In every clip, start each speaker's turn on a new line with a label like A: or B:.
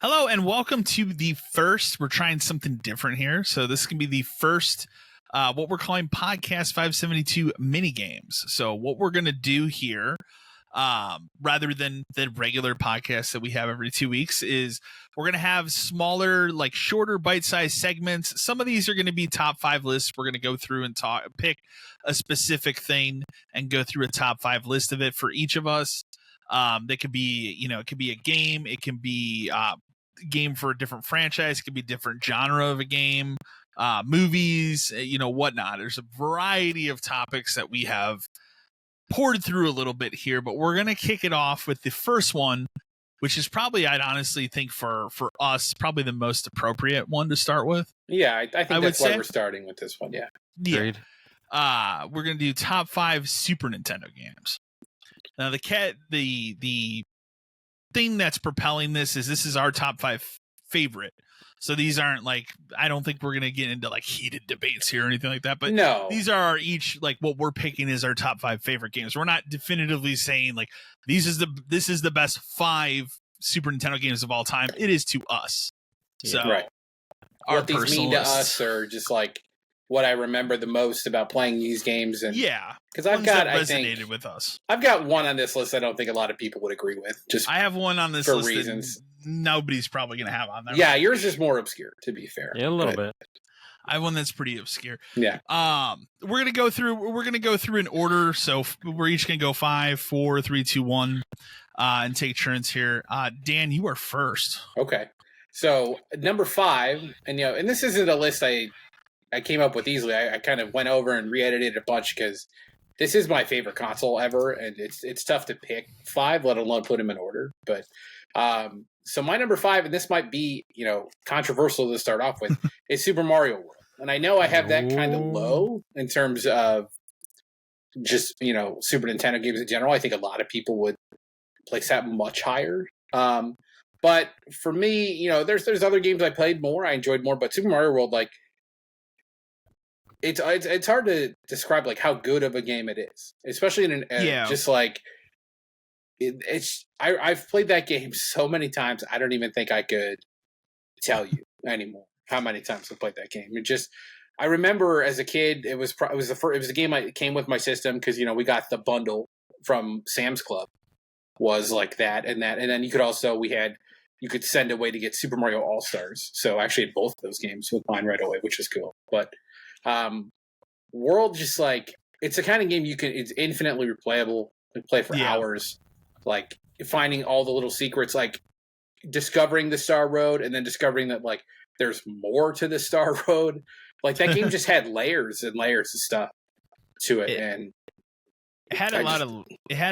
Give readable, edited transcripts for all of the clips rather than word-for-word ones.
A: Hello and welcome to the first. We're trying something different here. So this can be the first, what we're calling Podcast 572 mini games. So what we're going to do here, rather than the regular podcasts that we have every 2 weeks, is we're going to have smaller, like shorter bite-sized segments. Some of these are going to be top 5 lists. We're going to go through and pick a specific thing and go through a top 5 list of it for each of us. That could be, it could be a game. It can be game for a different franchise. It could be different genre of a game, movies, whatnot. There's a variety of topics that we have poured through a little bit here, but we're going to kick it off with the first one, which is probably, I'd honestly think for us, probably the most appropriate one to start with.
B: Yeah, I think that's why we're starting with this one. Yeah.
A: Agreed. We're going to do top 5 Super Nintendo games. Now the thing that's propelling this is our top 5 favorite. So these aren't like, I don't think we're going to get into like heated debates here or anything like that, but
B: no,
A: these are each like what we're picking is our top 5 favorite games. We're not definitively saying like this is the best 5 Super Nintendo games of all time. It is to us. So
B: right. What these mean to us, or just like what I remember the most about playing these games. And
A: yeah,
B: because I
A: resonated with us.
B: I've got one on this list I don't think a lot of people would agree with.
A: I have one on this list reasons nobody's probably going to have on there.
B: Yeah, yours is more obscure, to be fair.
C: Yeah, a little bit.
A: I have one that's pretty obscure.
B: Yeah.
A: We're gonna go through in order. So we're each gonna go 5, 4, 3, 2, 1, and take turns here. Dan, you are first.
B: Okay. So number 5, and and this isn't a list I came up with easily. I kind of went over and re-edited a bunch because this is my favorite console ever, and it's tough to pick 5, let alone put them in order. But so my number 5, and this might be controversial to start off with, is Super Mario World. And I know I have that kind of low in terms of just Super Nintendo games in general. I think a lot of people would place that much higher. But for me, there's other games I played more, I enjoyed more, but Super Mario World, like, it's hard to describe like how good of a game it is, especially in just like I've played that game so many times I don't even think I could tell you anymore how many times I played that game. I remember as a kid it was a game I came with my system because we got the bundle from Sam's Club was like that, and then you could send away to get Super Mario All-Stars. So I actually had both of those games with mine right away, which is cool. But World, just like, it's the kind of game it's infinitely replayable. You play for hours, like finding all the little secrets, like discovering the Star Road and then discovering that like there's more to the Star Road. Like that game just had layers and layers of stuff to it, and
A: it had a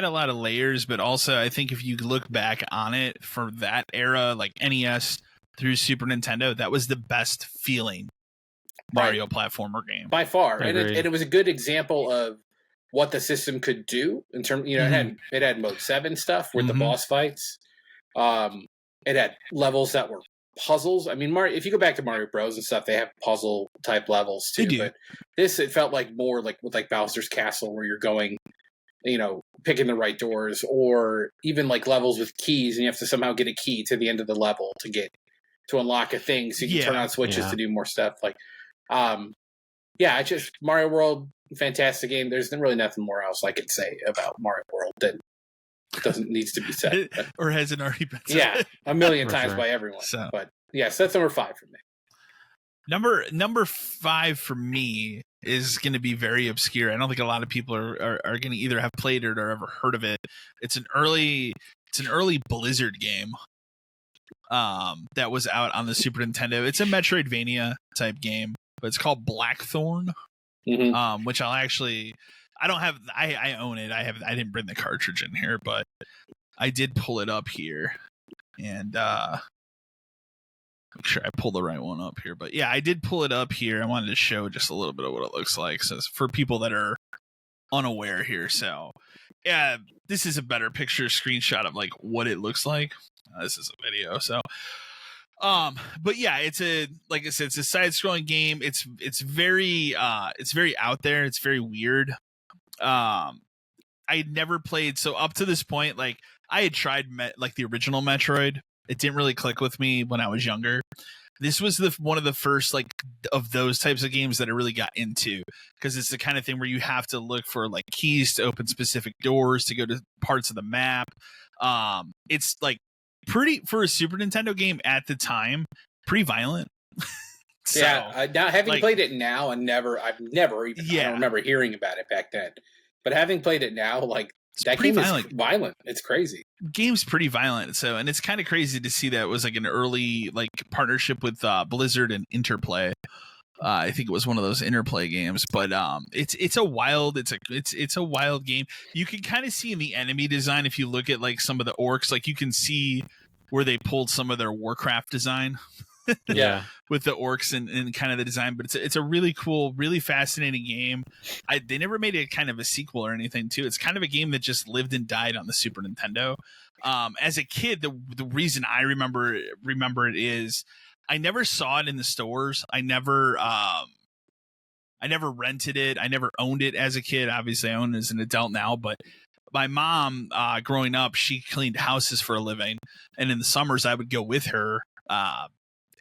A: lot of layers. But also, I think if you look back on it for that era, like NES through Super Nintendo, that was the best feeling Mario platformer game
B: by far, and it was a good example of what the system could do in terms. It had Mode 7 stuff with the boss fights. It had levels that were puzzles. I mean, Mario, if you go back to Mario Bros and stuff, they have puzzle type levels too. But it felt like more like with like Bowser's Castle, where you're going, picking the right doors, or even like levels with keys, and you have to somehow get a key to the end of the level to unlock a thing, so you can turn on switches to do more stuff. Like, Mario World, fantastic game. There's really nothing more else I could say about Mario World that needs to be said.
A: Or hasn't already been said.
B: Yeah, a million times by everyone. So. But yes, that's number 5 for me.
A: Number 5 for me is going to be very obscure. I don't think a lot of people are going to either have played it or ever heard of it. It's an early Blizzard game that was out on the Super Nintendo. It's a Metroidvania type game, but it's called Blackthorn. Which I don't have. I own it. I didn't bring the cartridge in here, but I did pull it up here, and make sure I pull the right one up here. But yeah, I did pull it up here. I wanted to show just a little bit of what it looks like, so for people that are unaware here. So yeah, this is a better picture screenshot of like what it looks like. This is a video, so. But yeah, like I said, it's a side-scrolling game. It's very out there. It's very weird. I had never played, so up to this point, like I had tried like the original Metroid, It didn't really click with me when I was younger. This was one of the first like of those types of games that I really got into, because it's the kind of thing where you have to look for like keys to open specific doors to go to parts of the map. It's like pretty, for a Super Nintendo game at the time, pretty violent. So,
B: yeah, now having
A: like,
B: played it now and I've never even, I don't remember hearing about it back then. But having played it now, like that game is violent. It's crazy.
A: Game's pretty violent. So, and it's kind of crazy to see that it was like an early like partnership with Blizzard and Interplay. I think it was one of those Interplay games, but it's a wild game. You can kind of see in the enemy design, if you look at like some of the orcs, like you can see where they pulled some of their Warcraft design.
C: Yeah,
A: with the orcs and kind of the design, but it's a really cool, really fascinating game. They never made it kind of a sequel or anything too. It's kind of a game that just lived and died on the Super Nintendo. As a kid, the reason I remember it is I never saw it in the stores. I never rented it. I never owned it as a kid. Obviously, I own it as an adult now, but my mom, growing up, she cleaned houses for a living, and in the summers I would go with her.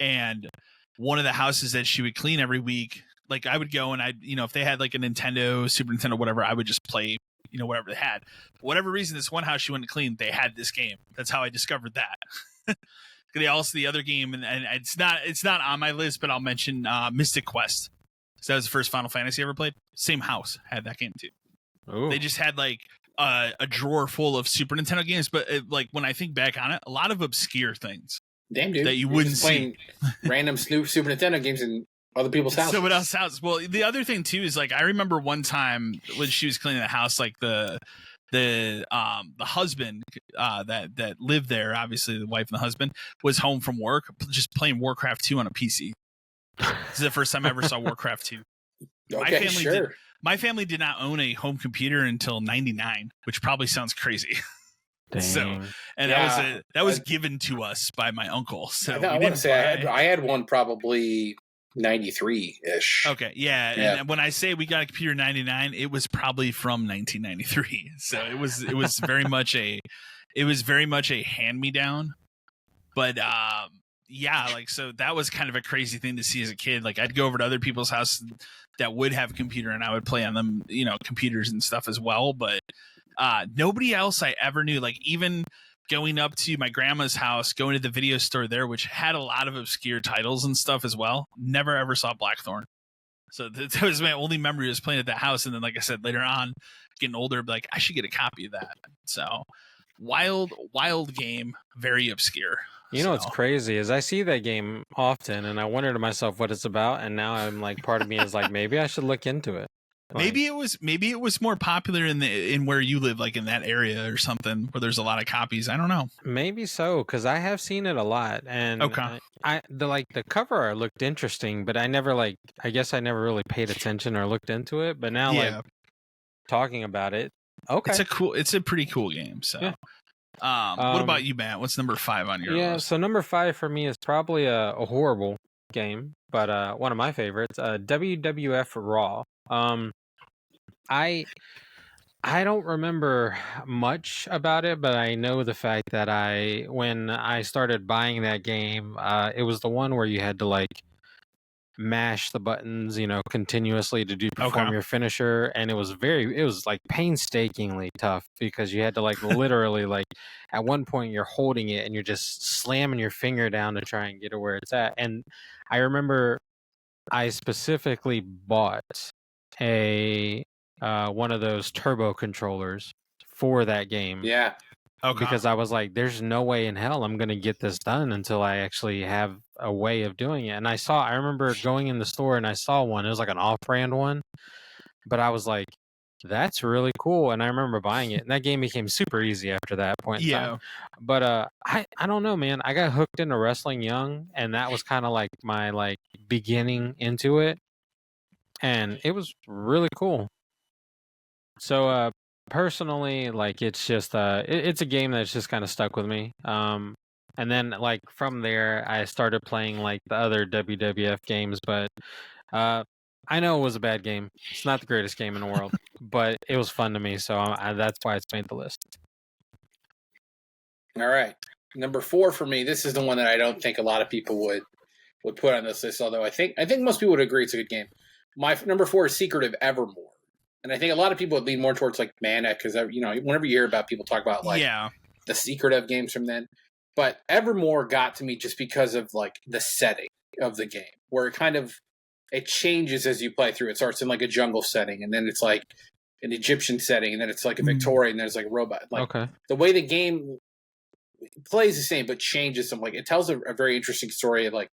A: And one of the houses that she would clean every week, like I would go and if they had like a Nintendo, Super Nintendo, whatever, I would just play, whatever they had. For whatever reason, this one house she went to clean, they had this game. That's how I discovered that. They also, the other game, and it's not on my list, but I'll mention Mystic Quest. So that was the first Final Fantasy I ever played. Same house had that game too.
C: Ooh.
A: They just had like a drawer full of Super Nintendo games, but like when I think back on it, a lot of obscure things.
B: Damn, dude.
A: That you wouldn't see.
B: Random Super Nintendo games in other people's houses.
A: Someone else's house. Well, the other thing too is like I remember one time when she was cleaning the house, like the husband that lived there, obviously the wife and the husband, was home from work just playing Warcraft 2 on a PC. This is the first time I ever saw Warcraft 2.
B: Okay,
A: My family did not own a home computer until '99, which probably sounds crazy.
C: Dang.
A: So, and that was given to us by my uncle. So
B: I want to say I had one probably 93-ish.
A: Okay, yeah. And when I say we got a computer in '99, it was probably from 1993. So it was very much a hand me down. But yeah, like, so that was kind of a crazy thing to see as a kid. Like I'd go over to other people's house that would have a computer, and I would play on them, computers and stuff as well. But nobody else I ever knew, like even going up to my grandma's house, going to the video store there, which had a lot of obscure titles and stuff as well, never ever saw Blackthorn. So that was my only memory, was playing at that house. And then, like I said, later on, getting older, like I should get a copy of that. So wild game, very obscure.
C: What's crazy is I see that game often and I wonder to myself what it's about, and now I'm like, part of me is like, maybe I should look into it. Like,
A: maybe it was more popular in where you live, like in that area or something, where there's a lot of copies. I don't know.
C: Maybe so, because I have seen it a lot, and
A: okay.
C: The cover art looked interesting, but I never really paid attention or looked into it. But now, like talking about it, okay,
A: it's a pretty cool game. So,
C: yeah.
A: What about you, Matt? What's number 5 on your list?
C: So number 5 for me is probably a horrible game, but one of my favorites, WWF Raw. I don't remember much about it, but I know the fact that when I started buying that game, it was the one where you had to like mash the buttons, continuously to perform your finisher, and it was like painstakingly tough, because you had to like literally like at one point you're holding it and you're just slamming your finger down to try and get it where it's at. And I remember I specifically bought a one of those turbo controllers for that game.
B: Yeah.
A: Okay.
C: Because I was like, there's no way in hell I'm going to get this done until I actually have a way of doing it. And I remember going in the store and I saw one. It was like an off-brand one. But I was like, that's really cool. And I remember buying it. And that game became super easy after that point in time. But I don't know, man. I got hooked into wrestling young. And that was kind of like my like beginning into it. And it was really cool. So personally, like, it's just it's a game that's just kind of stuck with me. And then like from there I started playing like the other WWF games, but I know it was a bad game. It's not the greatest game in the world, but it was fun to me, so that's why it's made the list.
B: All right. Number 4 for me. This is the one that I don't think a lot of people would put on this list. Although I think most people would agree it's a good game. My number 4 is Secret of Evermore. And I think a lot of people would lean more towards like Mana because whenever you hear about people talk about like the Secret of games from then, but Evermore got to me just because of like the setting of the game, where it changes as you play through. It starts in like a jungle setting, and then it's like an Egyptian setting, and then it's like a Victorian, and there's like a robot. Like the way the game plays the same, but changes some. Like it tells a very interesting story. Like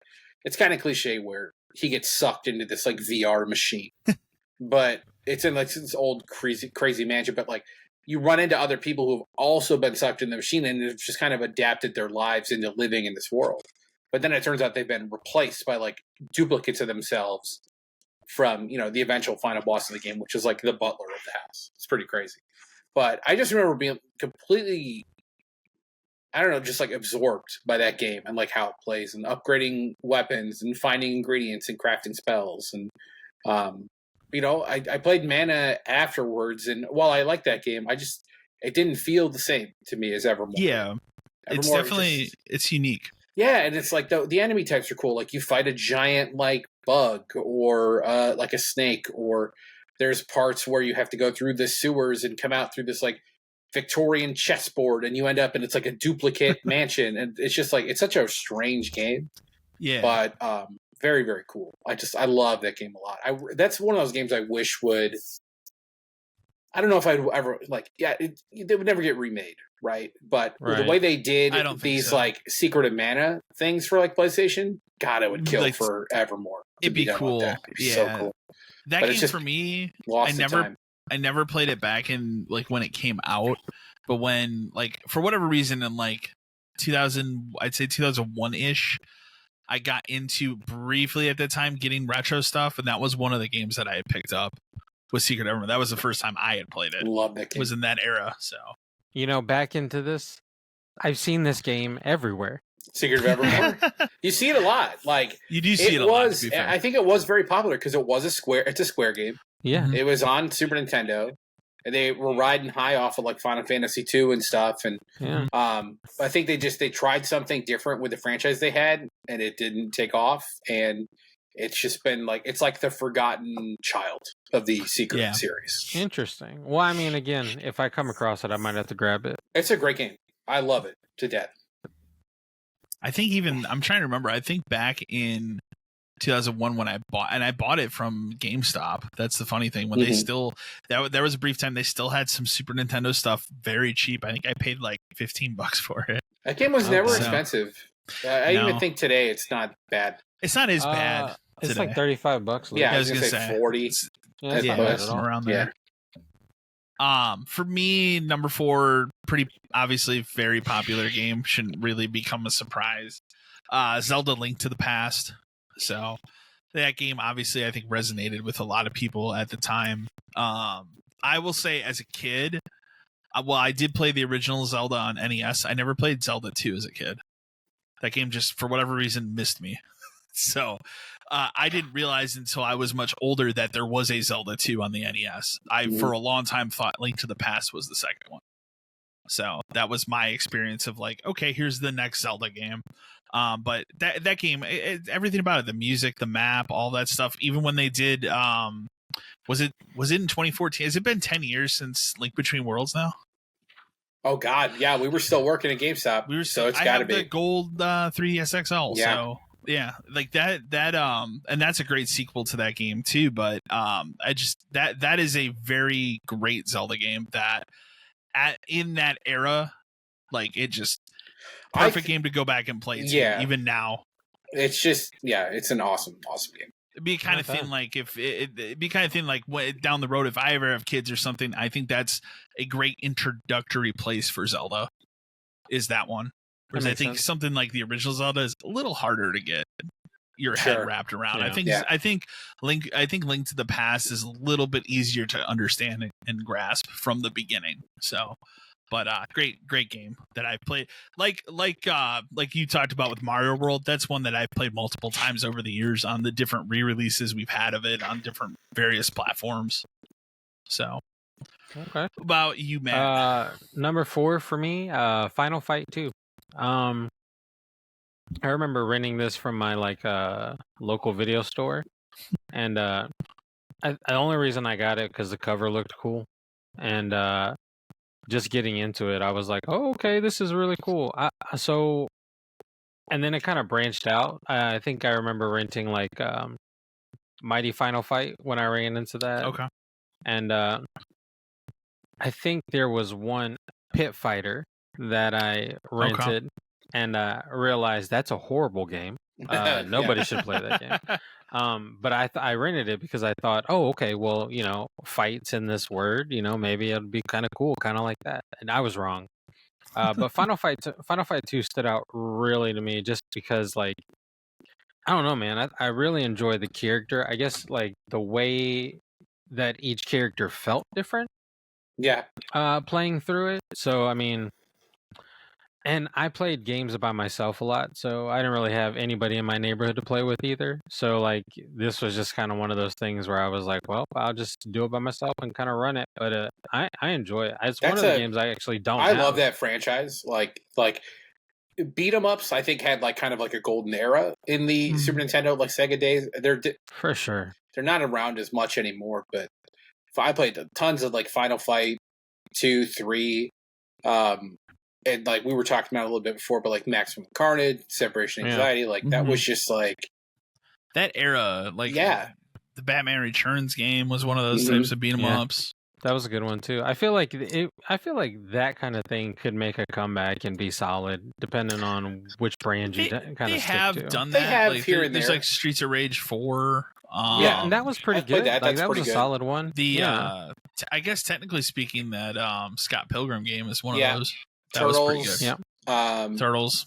B: it's kind of cliche where he gets sucked into this like VR machine, but it's in like this old crazy mansion, but like you run into other people who've also been sucked in the machine and have just kind of adapted their lives into living in this world. But then it turns out they've been replaced by like duplicates of themselves from, the eventual final boss of the game, which is like the butler of the house. It's pretty crazy. But I just remember being completely, I don't know, just like absorbed by that game and like how it plays and upgrading weapons and finding ingredients and crafting spells. And, I played Mana afterwards, and while I liked that game, it didn't feel the same to me as Evermore.
A: Yeah, it's definitely it's unique.
B: Yeah, and it's like the enemy types are cool. Like you fight a giant like bug or like a snake, or there's parts where you have to go through the sewers and come out through this like Victorian chessboard, and you end up and it's like a duplicate mansion, and it's just like it's such a strange game.
A: Yeah,
B: but very, very cool. I love that game a lot. That's one of those games I wish would. I don't know if I'd ever like. Yeah, they would never get remade, right? But the way they did these like Secret of Mana things for like PlayStation, God, it would kill like, for Evermore.
A: It'd be cool. It'd be so cool. That game for me, I never played it back in like when it came out, but when like for whatever reason in like 2000, I'd say 2001 ish. I got into briefly at the time getting retro stuff, and that was one of the games that I had picked up was Secret Evermore. That was the first time I had played it.
B: Love that game.
A: It was in that era, so.
C: Back into this, I've seen this game everywhere.
B: Secret of Evermore? You see it a lot. Like
A: you do see it a lot, to be fair.
B: I think it was very popular because it's a Square game.
C: Yeah.
B: It was on Super Nintendo. And they were riding high off of like Final Fantasy 2 and stuff, and I think they tried something different with the franchise they had, and it didn't take off. And it's just been like it's like the forgotten child of the Secret series.
C: Interesting. Well, I mean, again, if I come across it, I might have to grab it.
B: It's a great game. I love it to death.
A: I think I'm trying to remember. I think back in 2001 when I bought it from GameStop. That's the funny thing. When they still there was a brief time they still had some Super Nintendo stuff very cheap. I think I paid like $15 for it.
B: That game was never expensive. I even think today it's not bad.
A: It's not as bad.
C: It's today. Like $35.
B: Yeah, I was gonna say 40.
A: Around there. For me, number 4, pretty obviously very popular game. Shouldn't really become a surprise. Zelda: Link to the Past. So that game obviously I think resonated with a lot of people at the time. I will say as a kid, I did play the original Zelda on NES. I never played Zelda 2 as a kid. That game just for whatever reason missed me. So I didn't realize until I was much older that there was a Zelda 2 on the NES. I for a long time thought Link to the Past was the second one. So that was my experience of like, okay, here's the next Zelda game. But that game, everything about it, the music, the map, all that stuff, even when they did, was it in 2014? Has it been 10 years since Link Between Worlds now?
B: Oh God. Yeah. We were still working at GameStop. So it's gotta be
A: the gold 3DS XL.
B: Yeah.
A: So yeah, like that, and that's a great sequel to that game too. But, that is a very great Zelda game that in that era, like it just, perfect game to go back and play too, even now.
B: It's just it's an awesome game.
A: It'd be kind of thing like it'd be kind of thing like down the road if I ever have kids or something. I think that's a great introductory place for Zelda. Is that one? Whereas I think something like the original Zelda is a little harder to get your head wrapped around. Yeah. I think Link to the Past is a little bit easier to understand and grasp from the beginning. So. But great game that I've played. Like you talked about with Mario World, that's one that I've played multiple times over the years on the different re-releases we've had of it on different various platforms. So,
C: okay.
A: What about you, Matt?
C: Number 4 for me, Final Fight 2. I remember renting this from my local video store, and the only reason I got it because the cover looked cool, and just getting into it, I was like, "Oh, okay, this is really cool." And then it kind of branched out. I think I remember renting Mighty Final Fight when I ran into that,
A: Okay.
C: and I think there was one Pit Fighter that I rented, and realized that's a horrible game. Nobody should play that game. But I rented it because I thought, oh, okay, well, fights in this word, maybe it'd be kind of cool, kind of like that. And I was wrong. But Final Fight 2 stood out really to me just because, I don't know, man. I really enjoy the character. I guess the way that each character felt different.
B: Yeah.
C: Playing through it. So I mean, and I played games by myself a lot, so I didn't really have anybody in my neighborhood to play with either. So this was just kind of one of those things where I was like, well, I'll just do it by myself and kind of run it. But I enjoy it. It's one of the games I actually don't.
B: I love that franchise. Like beat 'em ups, I think had kind of a golden era in the Super Nintendo, Sega days. They're
C: for sure.
B: They're not around as much anymore, but I played tons of Final Fight 2, 3, and we were talking about a little bit before, but Maximum Carnage, Separation Anxiety, that was just
A: that era. The Batman Returns game was one of those types of beat 'em ups.
C: That was a good one too. I feel like that kind of thing could make a comeback and be solid, depending on which brand you kind of stick to.
A: They have done that.
B: They have here and there.
A: There's Streets of Rage 4.
C: Yeah, and that was pretty good. That was a solid one.
A: I guess technically speaking, that Scott Pilgrim game is one of those. That
B: Turtles,
A: was pretty good.
C: Yeah.
A: Turtles.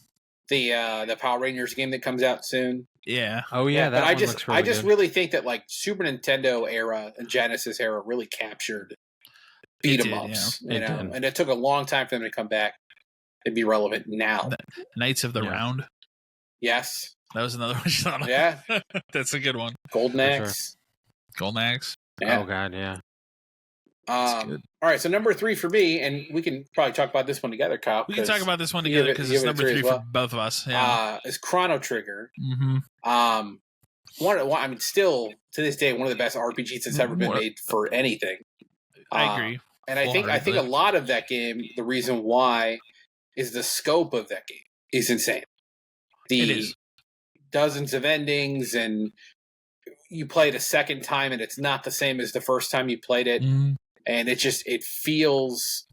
B: The Power Rangers game that comes out soon.
A: Yeah.
C: Oh yeah, that
B: but
C: one looks really
B: I just
C: good.
B: really think that Super Nintendo era and Genesis era really captured beat 'em ups. And it took a long time for them to come back and be relevant now.
A: Knights of the Round.
B: Yes.
A: That was another one.
B: Yeah.
A: That's a good one.
B: Golden Axe.
A: Sure. Golden Axe.
B: Yeah.
C: Oh god, yeah.
B: All right, so number 3 for me, and we can probably talk about this one together, Kyle.
A: We can talk about this one together because it's number 3 for both of us. Yeah.
B: Is Chrono Trigger.
A: Mm-hmm.
B: I mean, still to this day, one of the best RPGs that's ever been made for anything.
A: I agree.
B: And I think a lot of that game, the reason why, is the scope of that game is insane.
A: It is.
B: Dozens of endings, and you play it a second time, and it's not the same as the first time you played it.
A: Mm-hmm.
B: And it feels,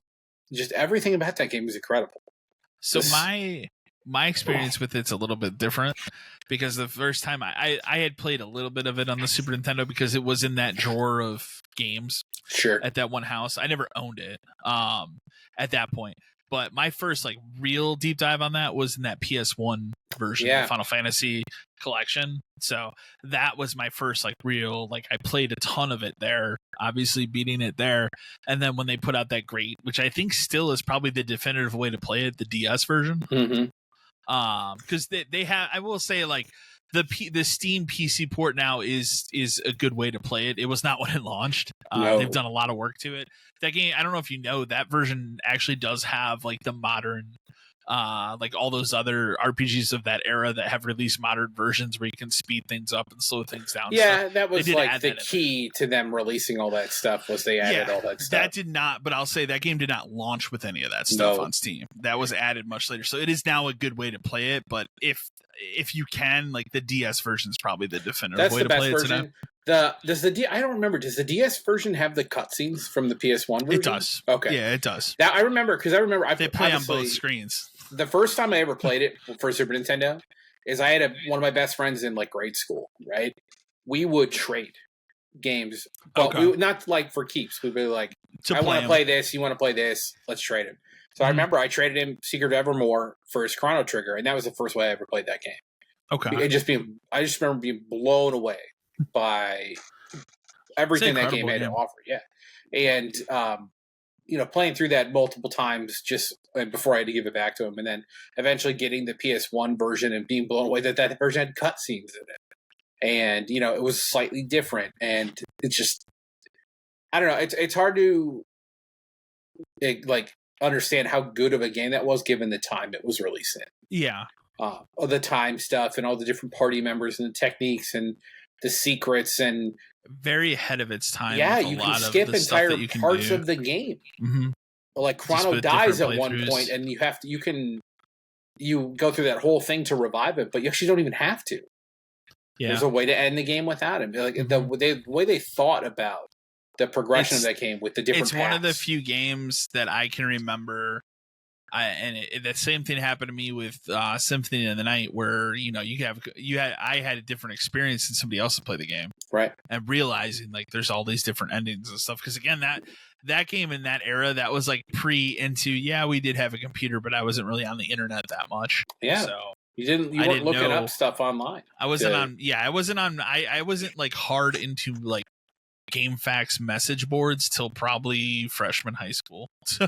B: just everything about that game is incredible.
A: So my experience with it's a little bit different because the first time I had played a little bit of it on the Super Nintendo because it was in that drawer of games.
B: Sure.
A: At that one house. I never owned it at that point. But my first real deep dive on that was in that PS1 version of Final Fantasy collection. So that was my first real I played a ton of it there, obviously beating it there. And then when they put out that great, which I think still is probably the definitive way to play it, the DS version.
B: Mm-hmm.
A: Because they have, I will say the Steam PC port now is a good way to play it. It was not when it launched.
B: No.
A: They've done a lot of work to it. That game, I don't know if you know, that version actually does have the modern, all those other RPGs of that era that have released modern versions where you can speed things up and slow things down.
B: Yeah, that was the key to them releasing all that stuff was they added all that stuff.
A: That did not, but I'll say that game did not launch with any of that stuff on Steam. That was added much later. So it is now a good way to play it, but if you can, the DS version is probably the definitive way to play it today.
B: I don't remember. Does the DS version have the cutscenes from the PS1 version?
A: It does.
B: Okay.
A: Yeah, it does.
B: That I remember because
A: they play on both screens.
B: The first time I ever played it for Super Nintendo is I had one of my best friends in grade school. Right, we would trade games, but we would, not for keeps. We'd be I want to play this. You want to play this? Let's trade him. So I remember I traded him Secret of Evermore for his Chrono Trigger, and that was the first way I ever played that game.
A: Okay.
B: I just remember being blown away by everything that game had to offer. Yeah. And, playing through that multiple times just before I had to give it back to him. And then eventually getting the PS1 version and being blown away that version had cutscenes in it. And, it was slightly different. And it's just, I don't know. It's hard to understand how good of a game that was given the time it was released in.
A: Yeah.
B: All the time stuff and all the different party members and the techniques and the secrets and
A: very ahead of its time.
B: Yeah,
A: with a
B: you
A: lot
B: can
A: of
B: skip
A: the stuff
B: entire
A: that you can
B: parts
A: do.
B: of the game.
A: Mm-hmm.
B: Like Chrono dies at one point, and you go through that whole thing to revive it, but you actually don't even have to.
A: Yeah.
B: There's a way to end the game without him. Like the way they thought about the progression of that game with the different.
A: It's
B: paths.
A: one of the few games that I can remember. The same thing happened to me with Symphony of the Night, where I had a different experience than somebody else to play the game,
B: right?
A: And realizing like there's all these different endings and stuff. Because again, that game in that era, that was like we did have a computer, but I wasn't really on the internet that much.
B: Yeah, so you weren't looking up stuff online.
A: I wasn't on. Yeah, I wasn't like hard into like GameFAQs message boards till probably freshman high school. So.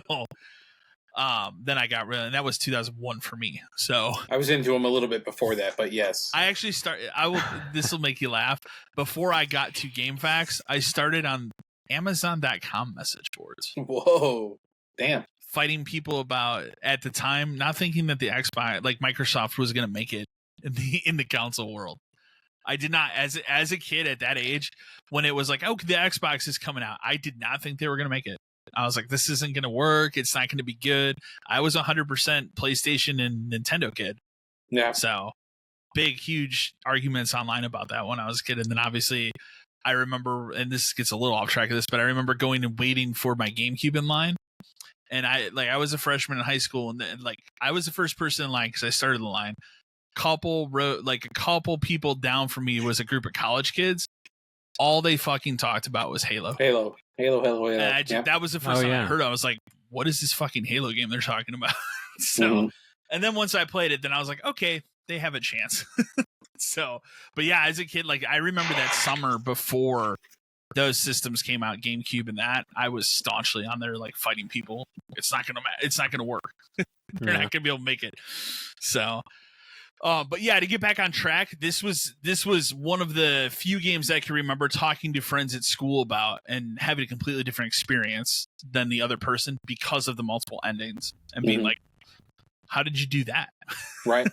A: Then I got rid of, and that was 2001 for me. So
B: I was into them a little bit before that, but yes,
A: I actually started. This will make you laugh. Before I got to GameFAQs, I started on Amazon.com message boards.
B: Whoa, damn!
A: Fighting people about at the time, not thinking that the Xbox, like Microsoft, was going to make it in the console world. I did not, as a kid at that age, when it was like, oh, the Xbox is coming out. I did not think they were going to make it. I was like, this isn't going to work. It's not going to be good. I was 100% PlayStation and Nintendo kid.
B: Yeah.
A: So big, huge arguments online about that when I was a kid. And then obviously I remember, and this gets a little off track of this, but I remember going and waiting for my GameCube in line. And I was a freshman in high school, and then, like, I was the first person in line because I started the line. A couple people down from me was a group of college kids. All they fucking talked about was Halo. And that was the first time I heard it. I was like, what is this fucking Halo game they're talking about? So, and then once I played it, then I was like, okay, they have a chance. So, but yeah, as a kid, like, I remember that summer before those systems came out, GameCube and that, I was staunchly on there, like, fighting people. It's not gonna work. They're not gonna be able to make it. So, but yeah, to get back on track, this was one of the few games I can remember talking to friends at school about and having a completely different experience than the other person because of the multiple endings and being like, how did you do that?
B: Right.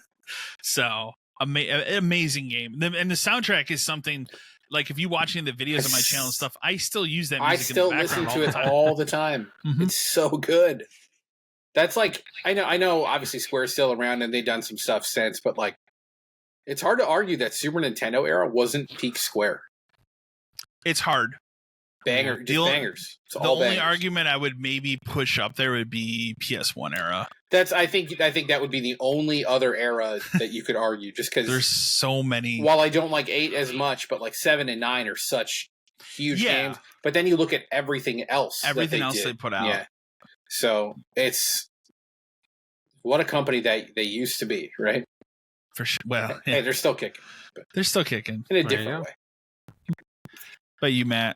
A: So amazing game. And the soundtrack is something, like, if you watching the videos on my channel and stuff, I still use that music. I
B: still listen to it all the time. It's so good. That's like, I know obviously Square's still around and they've done some stuff since, but like, it's hard to argue that Super Nintendo era wasn't peak Square.
A: It's hard.
B: Bangers.
A: The only argument I would maybe push up there would be PS1 era.
B: I think that would be the only other era that you could argue, just because
A: there's so many.
B: While I don't like 8 as much, but like 7 and 9 are such huge games. But then you look at everything else.
A: They put out.
B: Yeah. So it's what a company that they used to be, right?
A: For sure. Well,
B: hey, they're still kicking.
A: They're still kicking
B: in a different way.
A: But you, Matt?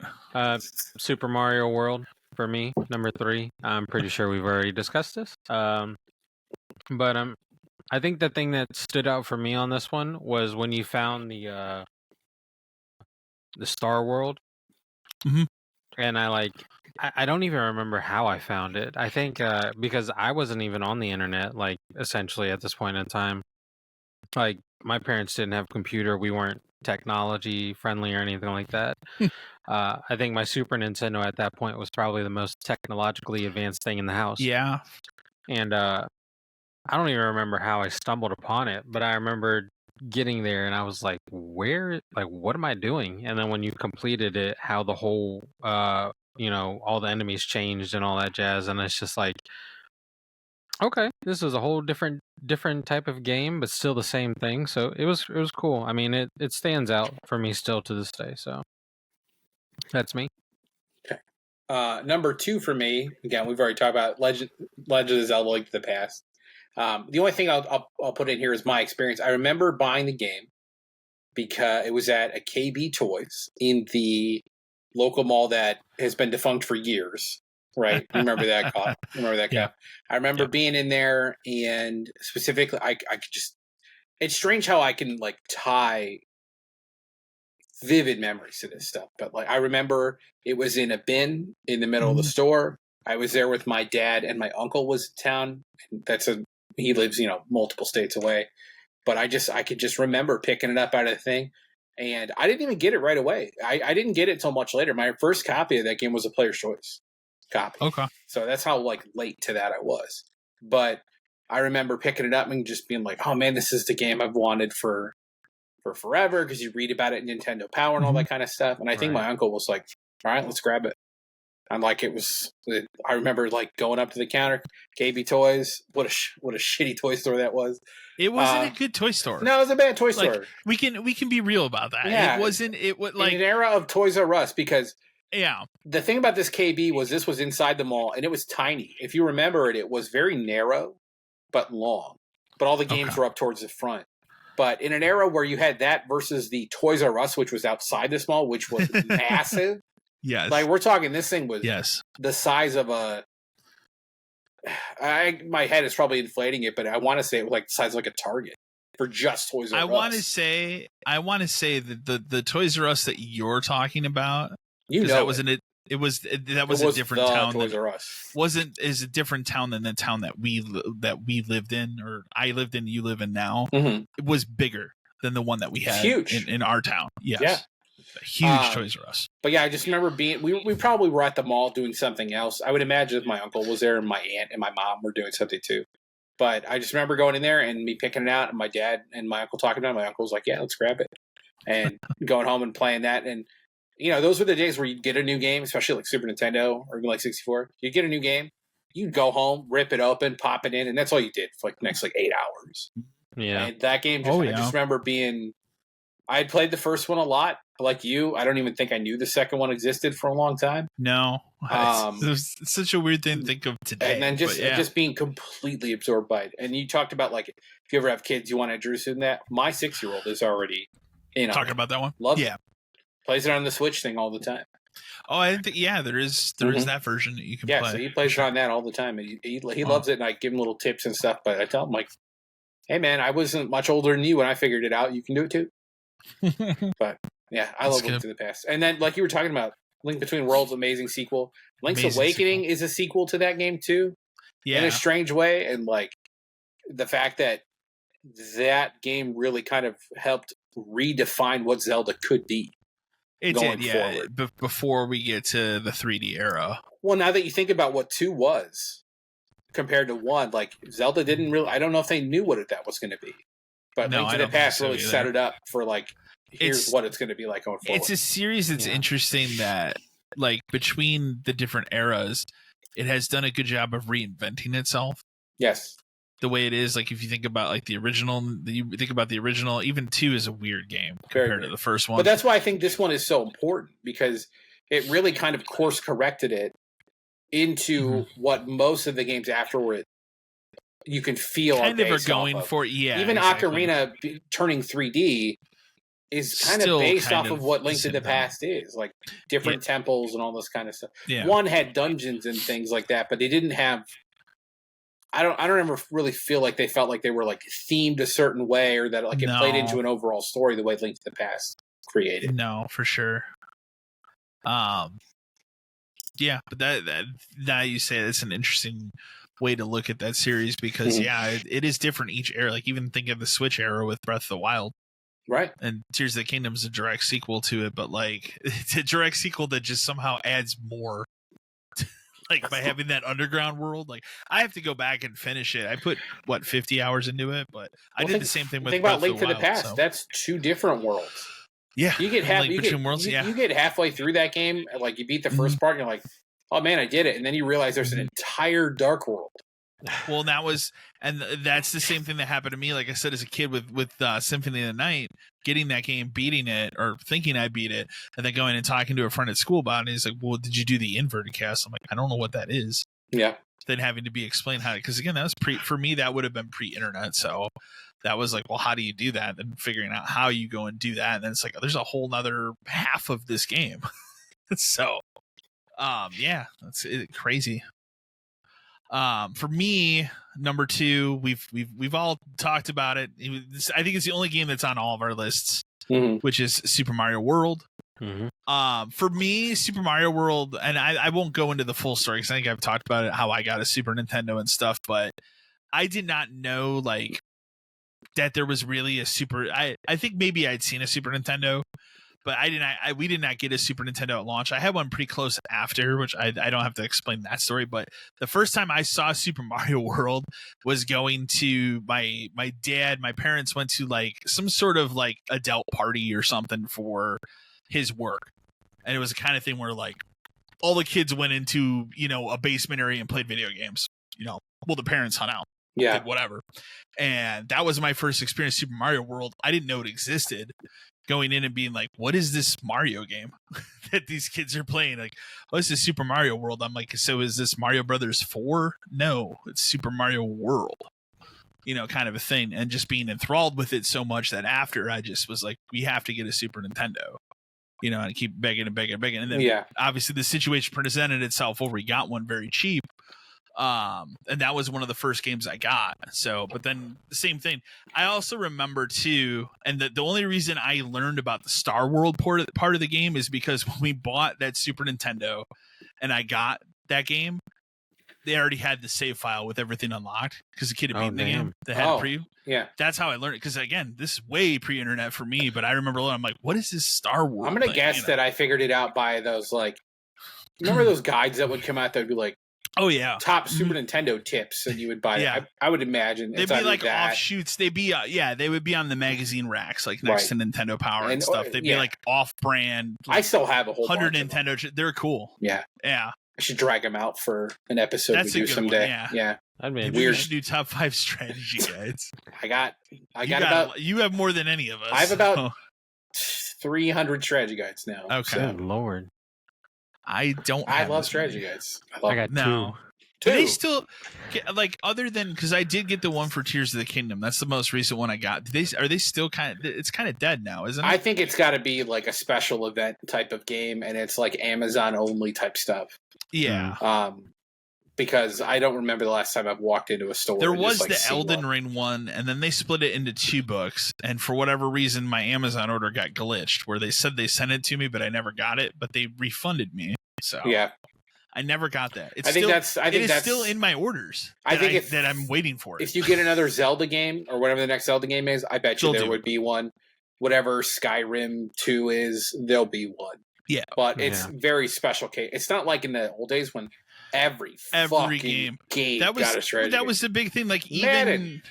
C: Super Mario World for me, number 3. I'm pretty sure we've already discussed this. But I think the thing that stood out for me on this one was when you found the Star World.
A: Mm-hmm.
C: And I don't even remember how I found it. I think because I wasn't even on the internet, like, essentially at this point in time. Like, my parents didn't have a computer. We weren't technology friendly or anything like that. I think my Super Nintendo at that point was probably the most technologically advanced thing in the house.
A: Yeah.
C: And I don't even remember how I stumbled upon it, but I remember getting there and I was like, what am I doing? And then when you completed it, how the whole all the enemies changed and all that jazz, and it's just like, okay, this is a whole different type of game, but still the same thing. So it was cool. I mean, it stands out for me still to this day. So that's me.
B: Okay. Number 2 for me, again, we've already talked about Legend of Zelda: Link to the Past. The only thing I'll put in here is my experience. I remember buying the game because it was at a KB Toys in the local mall that has been defunct for years. Right. You remember that cop?
A: Yeah.
B: I remember being in there, and specifically, I could just, it's strange how I can like tie vivid memories to this stuff. But like, I remember it was in a bin in the middle of the store. I was there with my dad, and my uncle was in town. He lives, multiple states away. But I could just remember picking it up out of the thing, and I didn't even get it right away. I didn't get it until much later. My first copy of that game was a Player's Choice copy.
A: Okay.
B: So that's how late to that I was. But I remember picking it up and just being like, "Oh man, this is the game I've wanted for forever," because you read about it in Nintendo Power and all that kind of stuff. And I think my uncle was like, "All right, let's grab it." And I remember going up to the counter, KB Toys. What a shitty toy store that was.
A: It wasn't a good toy store.
B: No, it was a bad toy store.
A: We can be real about that.
B: Yeah,
A: It wasn't. It was like
B: in an era of Toys R Us, because
A: yeah.
B: The thing about this KB was this was inside the mall, and it was tiny. If you remember it was very narrow but long. But all the games were up towards the front. But in an era where you had that versus the Toys R Us, which was outside this mall, which was massive.
A: Yes.
B: We're talking, this thing was the size of my head is probably inflating it, but I want to say it was the size of a Target for just Toys R Us.
A: I want to say that the Toys R Us that you're talking about,
B: that
A: was a different town.
B: Toys R Us
A: is a different town than the town that we lived in, or I lived in, you live in now.
B: Mm-hmm.
A: It was bigger than the one that we had in our town. Yes.
B: Yeah.
A: A huge Toys R Us.
B: But yeah, I just remember we probably were at the mall doing something else. I would imagine if my uncle was there and my aunt and my mom were doing something too. But I just remember going in there and me picking it out, and my dad and my uncle talking about it. My uncle was like, "Yeah, let's grab it," and going home and playing that. And those were the days where you'd get a new game, especially Super Nintendo or even 64. You'd get a new game, you'd go home, rip it open, pop it in, and that's all you did for the next 8 hours.
C: Yeah,
B: and that game, I just remember being. I had played the first one a lot. Like you, I don't even think I knew the second one existed for a long time.
A: No, it's such a weird thing to think of today.
B: And then just being completely absorbed by it. And you talked about if you ever have kids, you want to introduce them to that. My 6-year-old is already
A: talking about that one.
B: Loves it. Plays it on the Switch thing all the time.
A: Oh, I didn't think. Yeah, there is that version that you can play.
B: Yeah, so he plays it on that all the time. And he loves it, and I give him little tips and stuff. But I tell him "Hey man, I wasn't much older than you when I figured it out. You can do it too." But yeah, I love Link to the Past. And then, like you were talking about, Link Between Worlds, amazing sequel. Link's Awakening is a sequel to that game too, in a strange way. And the fact that game really kind of helped redefine what Zelda could be.
A: It did, yeah. Before we get to the 3D era.
B: Well, now that you think about what 2 was compared to 1, Zelda didn't really. I don't know if they knew what that was going to be. But Link to the Past really set it up for here's what it's going to be like going forward.
A: It's a series that's interesting that between the different eras, it has done a good job of reinventing itself.
B: Yes.
A: The way it is, if you think about the original, even 2 is a weird game compared to the first one.
B: But that's why I think this one is so important, because it really kind of course corrected it into what most of the games afterward you can feel
A: kind of are going for.
B: Even Ocarina turning 3D is kind of based off of what Link to the Past is, different temples and all this kind of stuff.
A: Yeah.
B: 1 had dungeons and things like that, but they didn't have. I don't ever really feel like they felt like they were themed a certain way, or that it played into an overall story the way Link to the Past created.
A: No, for sure. Yeah, but that now you say it's an interesting way to look at that series, because it is different each era. Even think of the Switch era with Breath of the Wild,
B: right?
A: And Tears of the Kingdom is a direct sequel to it, but it's a direct sequel that just somehow adds more. By having that underground world, I have to go back and finish it. I put 50 hours into it, but I did the same thing with.
B: Think about Link to the Past. So. That's 2 different worlds.
A: Yeah,
B: you get you get halfway through that game, you beat the first part, and you're like, "Oh man, I did it!" And then you realize there's an entire dark world.
A: Well, that's the same thing that happened to me. Like I said, as a kid with Symphony of the Night, getting that game, beating it, or thinking I beat it, and then going and talking to a friend at school about it. And he's like, "Well, did you do the inverted cast?" I'm like, "I don't know what that is."
B: Yeah.
A: Then having to be explained how, because again, that was for me, that would have been pre-internet, so that was well, how do you do that? And figuring out how you go and do that, and then it's there's a whole nother half of this game. So, yeah, that's crazy. For me, number 2, we've all talked about it. I think it's the only game that's on all of our lists, which is Super Mario World. For me, Super Mario World, and I won't go into the full story because I think I've talked about it, how I got a Super Nintendo and stuff, but I did not know like that there was really a Super. I think maybe I'd seen a Super Nintendo, but we did not get a Super Nintendo at launch. I had one pretty close after, which I don't have to explain that story. But the first time I saw Super Mario World was going to my parents went to like some sort of like adult party or something for his work. And it was the kind of thing where like all the kids went into, a basement area and played video games, well, the parents hung out, did whatever. And that was my first experience Super Mario World. I didn't know it existed. Going in and being like, what is this Mario game that these kids are playing? Like, oh, this is Super Mario World. I'm like, so is this Mario Brothers 4? No, it's Super Mario World, kind of a thing. And just being enthralled with it so much that after I just was like, we have to get a Super Nintendo, and I keep begging and begging and begging. And then obviously the situation presented itself where we got one very cheap. And that was one of the first games I got. So, but then the same thing. I also remember too, and the only reason I learned about the Star World part of the game is because when we bought that Super Nintendo and I got that game, they already had the save file with everything unlocked because the kid had beaten the game. They had preview. Yeah, that's how I learned it. Because again, this is way pre-internet for me. But I remember, I'm like, what is this Star Wars?
B: I'm gonna guess that I figured it out by those like, remember those guides that would come out that would be like,
A: oh yeah,
B: top Super Nintendo tips, and you would buy. Yeah, I would imagine
A: they'd be like offshoots. They'd be they would be on the magazine racks like next to Nintendo Power and stuff. They'd be like off-brand.
B: Like, I still have a whole
A: 100 Nintendo. They're cool.
B: Yeah. I should drag them out for an episode
A: That's
B: we do someday.
A: Yeah.
C: That'd be
A: weird. We should do top 5 strategy guides.
B: I got about.
A: You have more than any of us.
B: I have about 300 strategy guides now.
A: Okay.
C: Good Lord.
A: I
B: love strategy guides.
C: I got two.
A: Do they still get, like, other than, because I did get the one for Tears of the Kingdom. That's the most recent one I got. Are they still it's kind of dead now, isn't it?
B: I think it's got to be like a special event type of game, and it's like Amazon only type stuff.
A: Yeah.
B: Because I don't remember the last time I've walked into a store.
A: There was the Elden Ring one, and then they split it into 2 books. And for whatever reason, my Amazon order got glitched, where they said they sent it to me, but I never got it. But they refunded me. So
B: yeah.
A: I never got that.
B: I think that's
A: still in my orders. That I'm waiting for it.
B: If you get another Zelda game or whatever the next Zelda game is, I bet you there would be one. Whatever Skyrim 2 is, there'll be one.
A: Yeah,
B: but it's very special case. It's not like in the old days when every game
A: that was
B: got a strategy.
A: That was the big thing. Like even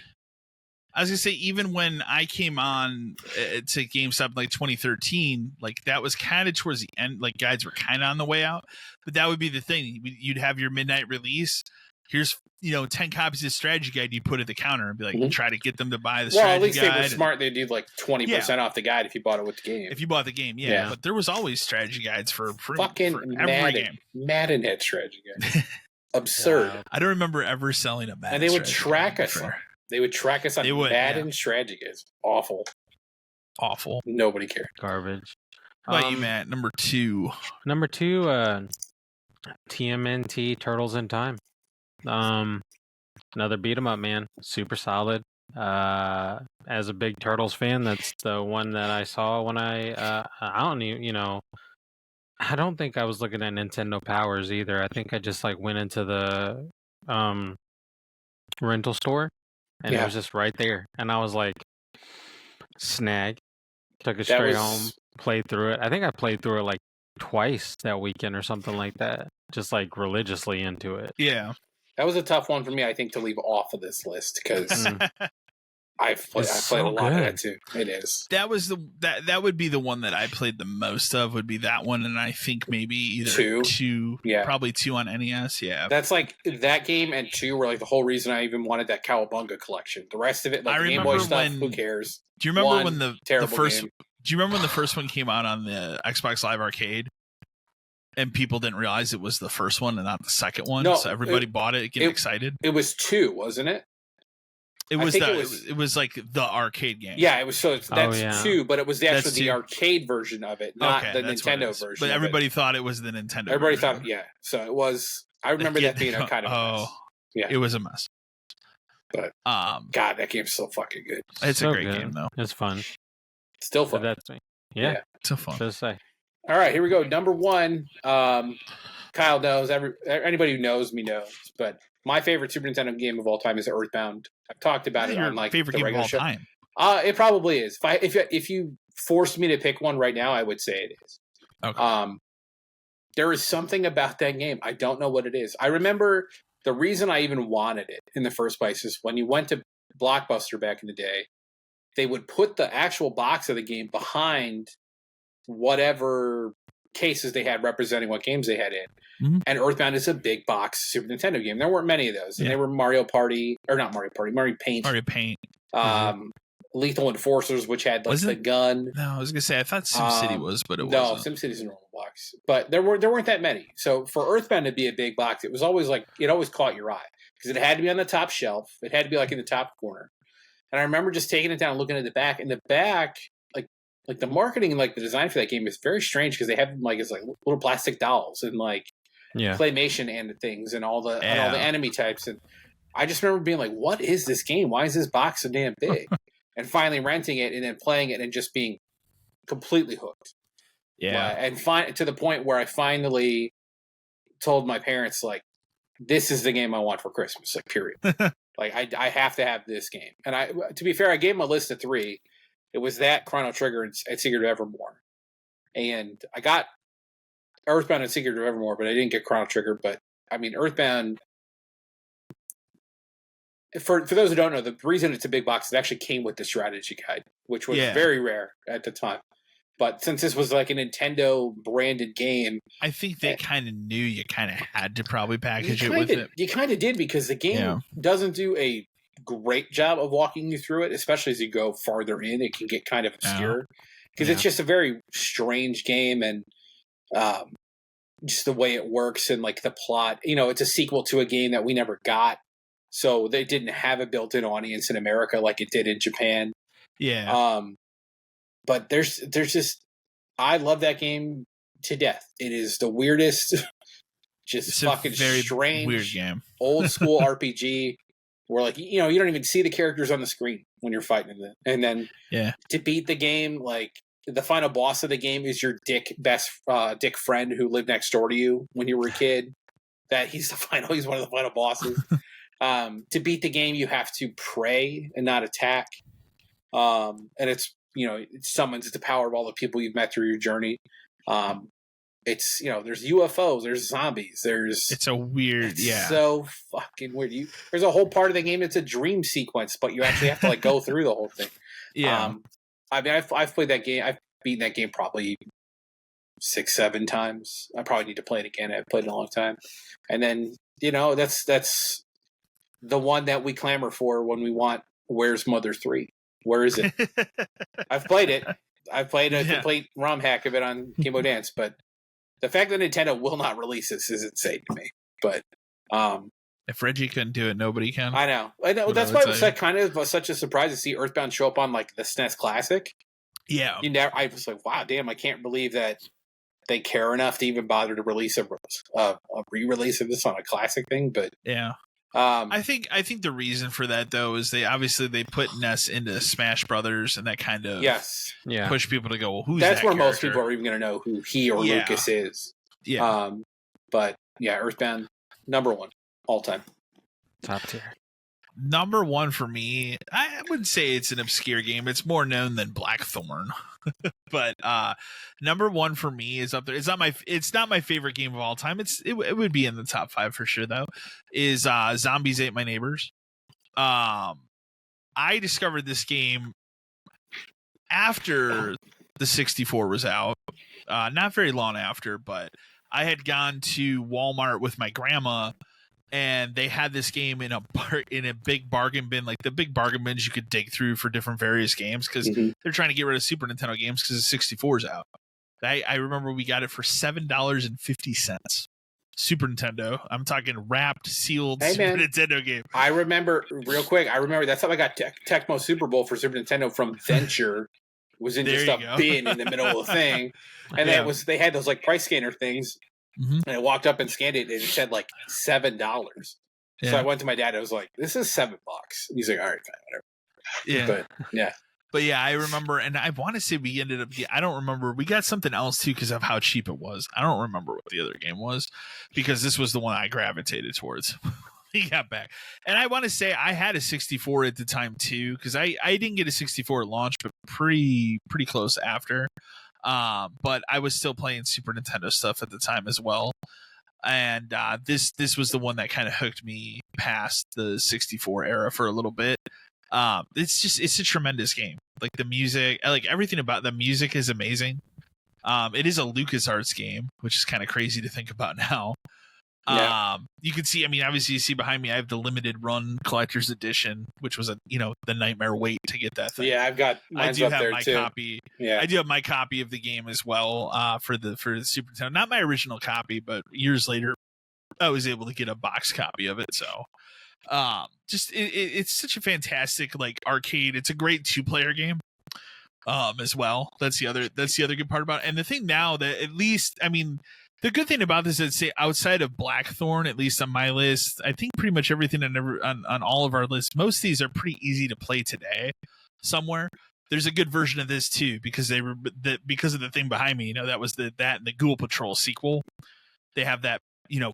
A: I was gonna say, even when I came on to GameStop like 2013, like that was kind of towards the end. Like guides were kind of on the way out, but that would be the thing. You'd have your midnight release. Here's 10 copies of strategy guide. You put at the counter and be like, try to get them to buy the strategy guide.
B: Well, at least they were smart. They do like 20% off the guide if you bought it with the game.
A: If you bought the game, but there was always strategy guides for
B: every game. Madden had strategy guides. Absurd.
A: I don't remember ever selling a Madden.
B: And they would track us. They would track us on Madden strategy guides. Awful. Nobody cared.
C: Garbage.
A: What about you, Matt? Number 2.
C: Number 2, TMNT Turtles in Time. Another beat 'em up, man. Super solid. As a big Turtles fan, that's the one that I saw when I don't even, I don't think I was looking at Nintendo Powers either. I think I just like went into the rental store and it was just right there. And I was like, snag. Took it straight home, played through it. I think I played through it like twice that weekend or something like that. Just like religiously into it.
A: Yeah.
B: That was a tough one for me, I think, to leave off of this list because I've played a lot of that too. It is.
A: That was that would be the one that I played the most of. Would be that one, and I think maybe either 2, probably 2 on NES. Yeah,
B: that's like that game and 2 were like the whole reason I even wanted that Cowabunga collection. The rest of it, like the Game Boy stuff, who cares?
A: Do you remember when the first?
B: Game.
A: Do you remember when the first one came out on the Xbox Live Arcade? And people didn't realize it was the first one and not the second one, so everybody bought it, getting excited.
B: It was 2, wasn't it?
A: It was like the arcade game.
B: Yeah, it was. So that's 2, but it was actually the arcade version of it, not the Nintendo version.
A: But everybody thought it was the Nintendo.
B: Everybody
A: version.
B: thought, so it was. I remember that being a kind of a mess. Yeah,
A: it was a mess.
B: But God, that game's so fucking good.
A: It's
C: so
A: a great game, though.
C: It's fun.
B: Still fun.
C: So that's me. Yeah,
A: it's so fun.
C: To say.
B: All right, here we go. Number one. Kyle knows. Anybody who knows me knows. But my favorite Super Nintendo game of all time is Earthbound. I've talked about it
A: Your
B: on like
A: favorite
B: the
A: game of
B: regular
A: all
B: show.
A: time.
B: It probably is. If you forced me to pick one right now, I would say it is.
A: Okay.
B: There is something about that game. I don't know what it is. I remember the reason I even wanted it in the first place is when you went to Blockbuster back in the day, they would put the actual box of the game behind whatever cases they had representing what games they had in.
A: Mm-hmm.
B: And Earthbound is a big box Super Nintendo game. There weren't many of those. And they were Mario Paint.
A: Mario Paint.
B: Lethal Enforcers, which had like the gun.
A: No, I was gonna say I thought SimCity was, but it wasn't.
B: No, SimCity's a normal box. But there weren't that many. So for Earthbound to be a big box, it was always like it always caught your eye. Because it had to be on the top shelf. It had to be like in the top corner. And I remember just taking it down and looking at the back. And the back, like the marketing and like the design for that game is very strange because they have them like it's like little plastic dolls and like claymation and things and all the enemy types. And I just remember being like, what is this game? Why is this box so damn big? And finally renting it and then playing it and just being completely hooked.
A: Yeah.
B: And to the point where I finally told my parents, like, this is the game I want for Christmas, like, period. Like, I have to have this game. And to be fair, I gave them a list of 3. It was that, Chrono Trigger, and Secret of Evermore. And I got Earthbound and Secret of Evermore, but I didn't get Chrono Trigger. But, I mean, Earthbound, for those who don't know, the reason it's a big box, it actually came with the strategy guide, which was very rare at the time. But since this was like a Nintendo branded game,
A: I think they kind of knew you kind of had to probably package it with it.
B: You kind of did because the game doesn't do a great job of walking you through it, especially as you go farther in. It can get kind of obscure because it's just a very strange game and just the way it works and like the plot. You know, it's a sequel to a game that we never got, so they didn't have a built-in audience in America like it did in Japan.
A: Yeah.
B: But there's just I love that game to death. It is the weirdest, just fucking strange,
A: weird game,
B: old school RPG where like you don't even see the characters on the screen when you're fighting them, and then to beat the game, like the final boss of the game is your dick friend who lived next door to you when you were a kid. He's one of the final bosses. To beat the game, you have to pray and not attack, and it summons the power of all the people you've met through your journey. It's there's UFOs, there's zombies, it's so fucking weird. There's a whole part of the game that's a dream sequence, but you actually have to like go through the whole thing. I mean, I've played that game. I've beaten that game probably 6-7 times. I probably need to play it again. I've played it a long time, and then that's the one that we clamor for when we want. Where's Mother 3? Where is it? I've played it. I've played a complete ROM hack of it on Game Boy Advance, but the fact that Nintendo will not release this is insane to me. But
A: if Reggie couldn't do it, nobody can.
B: I know. That's why it was kind of such a surprise to see Earthbound show up on like the SNES Classic.
A: Yeah.
B: I was like, wow, damn! I can't believe that they care enough to even bother to release a re-release of this on a classic thing. But
A: yeah. I think the reason for that though is they put NES into Smash Brothers and that kind of push people to go, well, who's
B: that's
A: that
B: where
A: character?
B: Most people are even going to know who he or Lucas is. Yeah. But yeah, Earthbound number 1 all time,
C: top tier.
A: Number 1 for me, I would say it's an obscure game. It's more known than Blackthorn. But number 1 for me is up there. It's not my favorite game of all time. It would be in the top 5 for sure though. Is Zombies Ate My Neighbors. I discovered this game after the 64 was out. Not very long after, but I had gone to Walmart with my grandma and they had this game in a big bargain bin, like the big bargain bins you could dig through for different various games because they're trying to get rid of Super Nintendo games because the 64 is out. I remember we got it for $7.50. Super Nintendo. I'm talking wrapped, sealed Super Nintendo game.
B: I remember real quick. That's how I got Tecmo Super Bowl for Super Nintendo from Venture. Was in just a bin in the middle of the thing, and they had those like price scanner things. And I walked up and scanned it, and it said like $7. So I went to my dad. I was like, "This is $7." And he's like, "All right, fine, whatever." Yeah, but
A: But yeah, I remember, and I want to say we ended up. I don't remember. We got something else too because of how cheap it was. I don't remember what the other game was because this was the one I gravitated towards. He got back, and I want to say I had a 64 at the time too because I didn't get a 64 at launch, but pretty close after. But I was still playing Super Nintendo stuff at the time as well. And this was the one that kind of hooked me past the 64 era for a little bit. It's a tremendous game. Like the music, like everything about the music is amazing. It is a LucasArts game, which is kind of crazy to think about now.
B: Yeah.
A: You can see, I mean, obviously you see behind me, I have the limited run collector's edition, which was the nightmare wait to get that thing.
B: Yeah, I've got mine's
A: I do
B: up
A: have
B: there
A: my
B: too.
A: copy.
B: Yeah.
A: I do have my copy of the game as well, for the Super Nintendo. Not my original copy, but years later I was able to get a box copy of it. So it's such a fantastic like arcade. It's a great 2-player game as well. That's the other good part about it. And the thing now that at least, I mean, the good thing about this is, say, outside of Blackthorn, at least on my list, I think pretty much everything on all of our lists, most of these are pretty easy to play today somewhere. There's a good version of this too because because of the thing behind me, that was that and the Ghoul Patrol sequel. They have that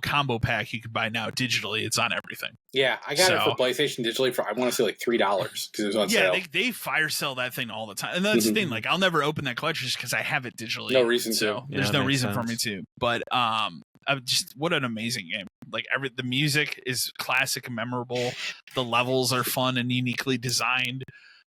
A: combo pack you can buy now digitally. It's on everything.
B: Yeah, I got it for PlayStation digitally for I want to say like $3 because it was on sale.
A: Yeah, they fire sell that thing all the time, and that's the thing. Like, I'll never open that collection just because I have it digitally.
B: No reason
A: so
B: to.
A: there's no reason for me to. But what an amazing game! Like the music is classic and memorable. The levels are fun and uniquely designed.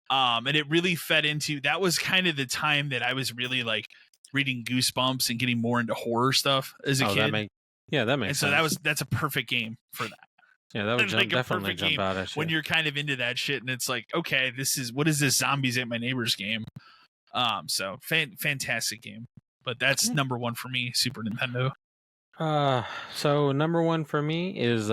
A: And it really fed into that was kind of the time that I was really like reading Goosebumps and getting more into horror stuff as a kid.
C: That makes sense.
A: So that's a perfect game for that.
C: Yeah, that would definitely jump out at you.
A: When you're kind of into that shit and it's like, okay, what is this Zombies at My Neighbor's game? So fantastic game. But that's number one for me, Super Nintendo.
C: So number one for me is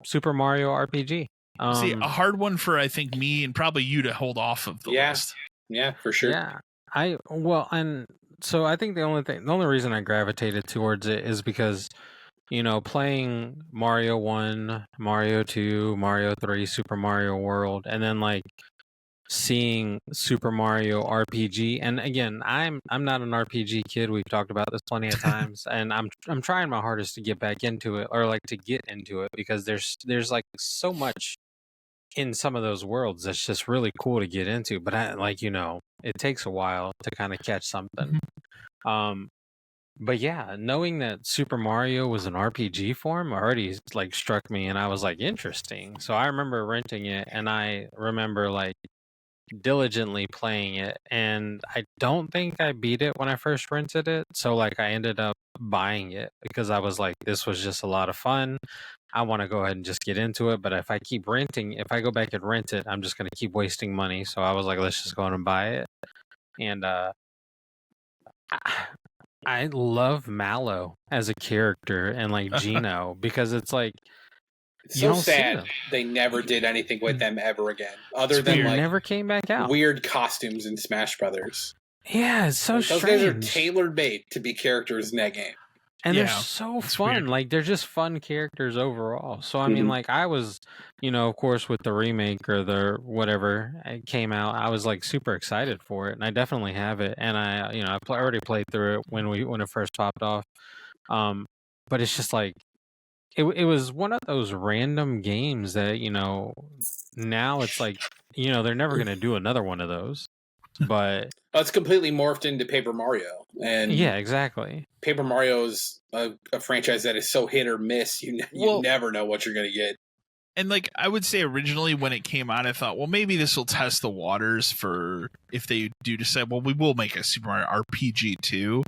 C: Super Mario RPG.
A: See, a hard one for I think me and probably you to hold off of the list.
B: Yeah, for sure.
C: Yeah. So I think the only reason I gravitated towards it is because, playing Mario 1, Mario 2, Mario 3, Super Mario World, and then like seeing Super Mario RPG. And again, I'm not an RPG kid. We've talked about this plenty of times, and I'm trying my hardest to get back into it or like to get into it because there's like so much in some of those worlds that's just really cool to get into. But it takes a while to kind of catch something. But yeah, knowing that Super Mario was an RPG form already like struck me, and I was like, interesting. So I remember renting it, and I remember like diligently playing it, and I don't think I beat it when I first rented it. So like I ended up buying it because I was like, this was just a lot of fun. I want to go ahead and just get into it. But if I go back and rent it, I'm just going to keep wasting money. So I was like, let's just go on and buy it. And I love Mallow as a character and like Gino because it's like
B: it's so sad they never did anything with them ever again, other than like
C: never came back out.
B: Weird costumes in Smash Brothers.
C: Yeah, it's so strange.
B: Those guys are tailor made to be characters in that game.
C: And they're so fun. Weird. Like, they're just fun characters overall. So, I mean, like, I was, of course, with the remake or the whatever it came out, I was, like, super excited for it. And I definitely have it. And I already played through it when it first popped off. But it's just, like, it was one of those random games that, now it's, like, they're never going to do another one of those. But
B: it's completely morphed into Paper Mario, and
C: yeah, exactly.
B: Paper Mario is a franchise that is so hit or miss. You never know what you're going to get.
A: And like I would say, originally when it came out, I thought, well, maybe this will test the waters for if they do decide, well, we will make a Super Mario RPG too.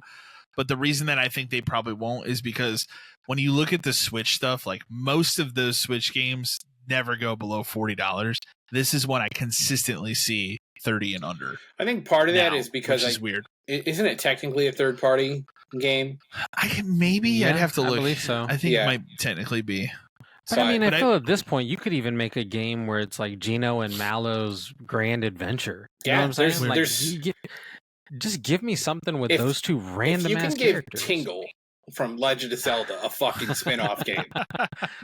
A: But the reason that I think they probably won't is because when you look at the Switch stuff, like most of those Switch games never go below $40. This is one I consistently see 30 and under.
B: I think part of that is because
A: it's weird.
B: Isn't it technically a third-party game?
A: I'd have to look.
C: I believe so.
A: I think it might technically be.
C: But I mean, I feel at this point you could even make a game where it's like Gino and Mallow's grand adventure. You know what I'm saying? Just give me something with those two random ass characters.
B: You can give Tingle from Legend of Zelda a fucking spin-off game.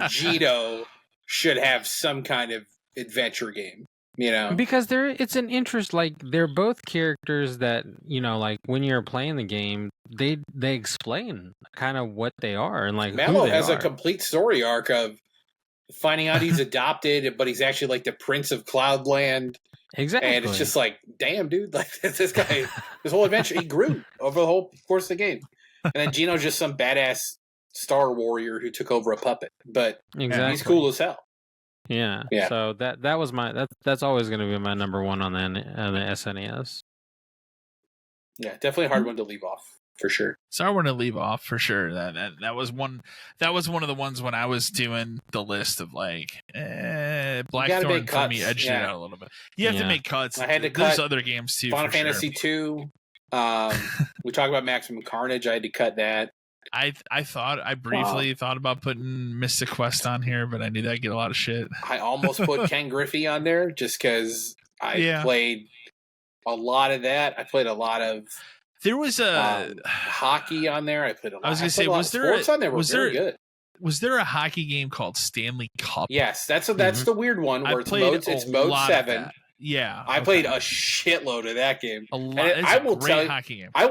B: Gino should have some kind of adventure game.
C: Because it's an interest. Like they're both characters that like when you're playing the game, they explain kind of what they are and like
B: Mallow
C: who they
B: has
C: are.
B: a complete story arc of finding out he's adopted, but he's actually like the Prince of Cloudland.
C: Exactly.
B: And it's just like, damn, dude, like this guy, this whole adventure, he grew over the whole course of the game. And then Gino's just some badass Star Warrior who took over a puppet, but he's cool as hell.
C: Yeah. So that was that's always going to be my number one on the SNES.
B: Yeah, definitely a hard one to leave off for sure.
A: So I want to leave off for sure. That was one of the ones when I was doing the list of like Blackthorn for me edged it out a little bit. You have to make cuts.
B: I had to
A: There's
B: cut
A: other games too.
B: Final Fantasy 2. We talk about Maximum Carnage. I had to cut that.
A: I briefly thought about putting Mystic Quest on here, but I knew that'd get a lot of shit.
B: I almost put Ken Griffey on there just because I played a lot of that. I played a lot of.
A: There was a
B: hockey on there. I played a lot.
A: I was gonna say,
B: was there sports on there? Good.
A: Was there a hockey game called Stanley Cup?
B: Yes, that's the weird one where it's mode 7.
A: Yeah,
B: I played a shitload of that game.
A: I will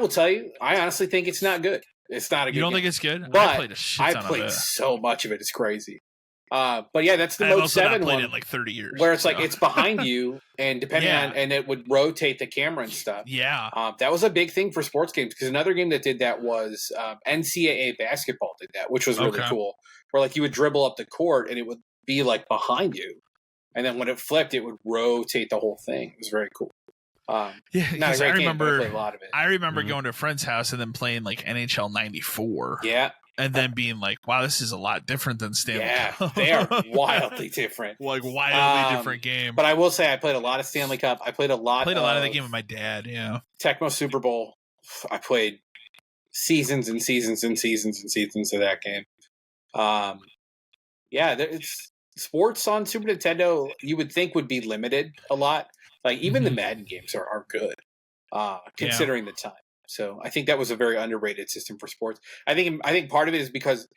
A: tell
B: you, I honestly think it's not good. It's not a good.
A: You don't
B: game.
A: think it's good?
B: But
A: I played a shit ton of it.
B: So much of it. It's crazy. But yeah, that's the mode 7 one.
A: It in like 30 years.
B: Where it's like it's behind you, and depending on, and it would rotate the camera and stuff.
A: Yeah,
B: that was a big thing for sports games because another game that did that was NCAA basketball did that, which was really cool. Where like you would dribble up the court and it would be like behind you, and then when it flipped, it would rotate the whole thing. It was very cool.
A: I remember
B: a lot of it.
A: I remember going to a friend's house and then playing like NHL '94.
B: Yeah.
A: And then being like, wow, this is a lot different than Stanley Cup.
B: They are wildly different.
A: Like, wildly different game.
B: But I will say I played a lot of Stanley Cup. I played a lot of
A: that game with my dad,
B: Tecmo Super Bowl. I played seasons and seasons and seasons and seasons of that game. It's sports on Super Nintendo you would think would be limited a lot. Like, even the Madden games are good, considering the time. So I think that was a very underrated system for sports. I think part of it is because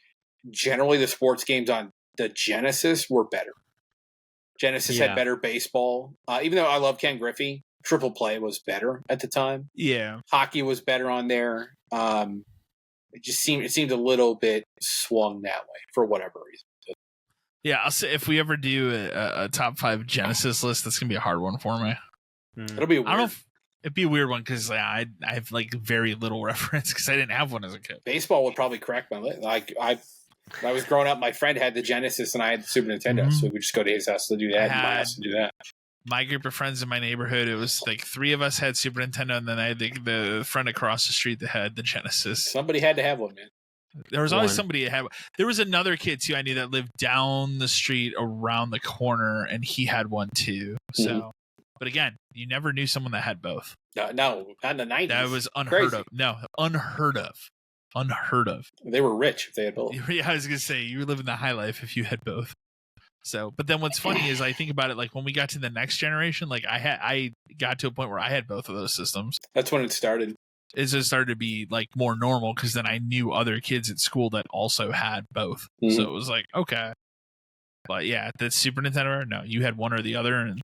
B: generally the sports games on the Genesis were better. Genesis had better baseball. Even though I love Ken Griffey, Triple Play was better at the time.
A: Yeah,
B: hockey was better on there. It seemed a little bit swung that way for whatever reason.
A: Yeah, I'll say if we ever do a top 5 Genesis list, that's gonna be a hard one for me.
B: It'll be weird.
A: I don't know if it'd be a weird one because I have like very little reference because I didn't have one as a kid.
B: Baseball would probably crack my list. Like I was growing up, my friend had the Genesis and I had the Super Nintendo, so we would just go to his house to do that and my house to do that.
A: My group of friends in my neighborhood, it was like 3 of us had Super Nintendo, and then I had the friend across the street that had the Genesis.
B: Somebody had to have one, man.
A: There was always somebody that had. There was another kid too I knew that lived down the street around the corner, and he had one too. So, but again, you never knew someone that had both.
B: No, not in the 90s.
A: That was unheard of. No, unheard of.
B: They were rich if they had both.
A: Yeah, I was gonna say you were living the high life if you had both. So, but then what's funny is I think about it like when we got to the next generation, like I got to a point where I had both of those systems.
B: That's when it started.
A: It just started to be like more normal because then I knew other kids at school that also had both. So it was like, okay. But yeah, the Super Nintendo, no, you had one or the other and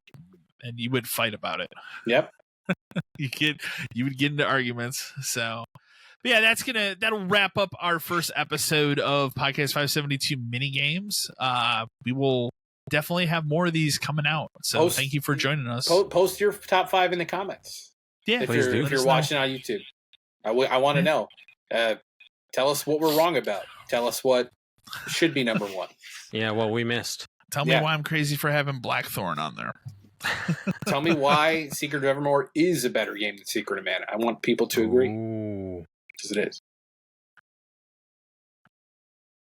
A: you would fight about it.
B: Yep.
A: You would get into arguments. So but yeah, that'll wrap up our first episode of Podcast 572 mini games. We will definitely have more of these coming out. So thank you for joining us.
B: Post your top 5 in the comments.
A: Yeah,
B: if you're watching on YouTube. I want to know. Tell us what we're wrong about. Tell us what should be number 1.
C: Yeah, what we missed.
A: Tell me why I'm crazy for having Blackthorn on there.
B: Tell me why Secret of Evermore is a better game than Secret of Mana. I want people to agree.
C: Ooh.
B: Because it is.